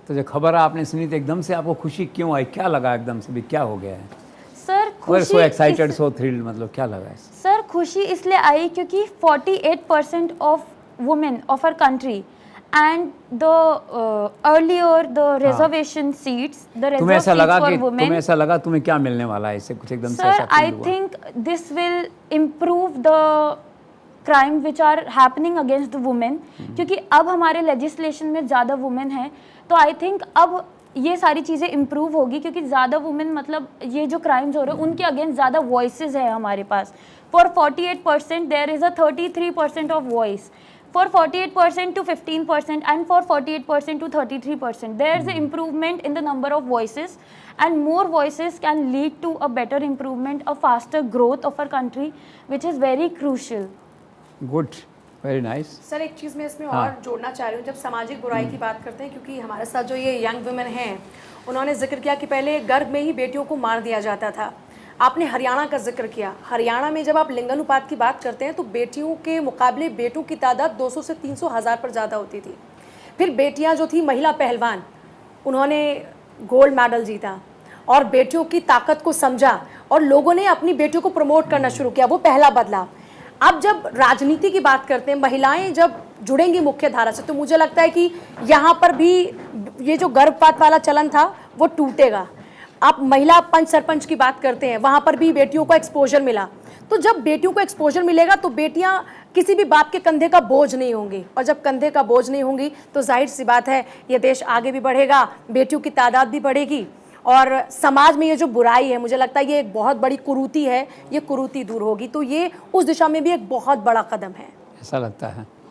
तो जो खबर आपने सुनी तो एकदम से आपको खुशी क्यों आई, क्या लगा एकदम से भी क्या हो गया है? सर सो एक्साइटेड, सो थ्रिल्ड, मतलब क्या लगा है? सर खुशी इसलिए आई क्योंकि 48% of women of our country and the earlier the reservation seats, the तुम्हें ऐसा रिजर्व लगा सीट्स फॉर कि वुमेन। तुम्हें ऐसा लगा तुम्हें क्या मिलने वाला है इससे, कुछ एकदम से सर ऐसा आई फील हुआ? Think this will improve the crime which are happening against the women, क्योंकि अब हमारे लेजिस्लेशन में ज़्यादा वुमेन है, तो आई थिंक अब ये सारी चीज़ें इम्प्रूव होगी, क्योंकि ज़्यादा वुमेन मतलब ये जो क्राइम्स हो रहे हैं उनके अगेंस्ट ज़्यादा वॉइसेस है हमारे पास। For 48% there is a 33% of voice, for 48% to 15% and for 48% to 33%. There is an improvement in the number of voices, and more voices can lead to a better improvement, a faster growth of our country, which is very crucial. Good, very nice. Sir एक चीज़ मैं इसमें और जोड़ना चाह रही हूँ, जब सामाजिक बुराई की बात करते हैं, क्योंकि हमारे साथ जो ये यंग वुमेन हैं उन्होंने जिक्र किया कि पहले गर्भ में ही बेटियों को मार दिया जाता था। आपने हरियाणा का जिक्र किया, हरियाणा में जब आप लिंगानुपात की बात करते हैं तो बेटियों के मुकाबले बेटों की तादाद 200 से 300 हज़ार पर ज़्यादा होती थी। फिर बेटियां जो थी महिला पहलवान, उन्होंने गोल्ड मेडल जीता और बेटियों की ताकत को समझा और लोगों ने अपनी बेटियों को प्रमोट करना शुरू किया, वो पहला बदलाव। अब जब राजनीति की बात करते हैं, महिलाएं जब जुड़ेंगी मुख्य धारा से, तो मुझे लगता है कि यहाँ पर भी ये जो गर्भपात वाला चलन था वो टूटेगा। आप महिला पंच सरपंच की बात करते हैं, वहाँ पर भी बेटियों को एक्सपोजर मिला। तो जब बेटियों को एक्सपोजर मिलेगा तो बेटियां किसी भी बाप के कंधे का बोझ नहीं होंगी, और जब कंधे का बोझ नहीं होंगी तो जाहिर सी बात है ये देश आगे भी बढ़ेगा, बेटियों की तादाद भी बढ़ेगी, और समाज में ये जो बुराई है, मुझे लगता है ये एक बहुत बड़ी कुरीति है, ये कुरीति दूर होगी। तो ये उस दिशा में भी एक बहुत बड़ा कदम है, ऐसा लगता है।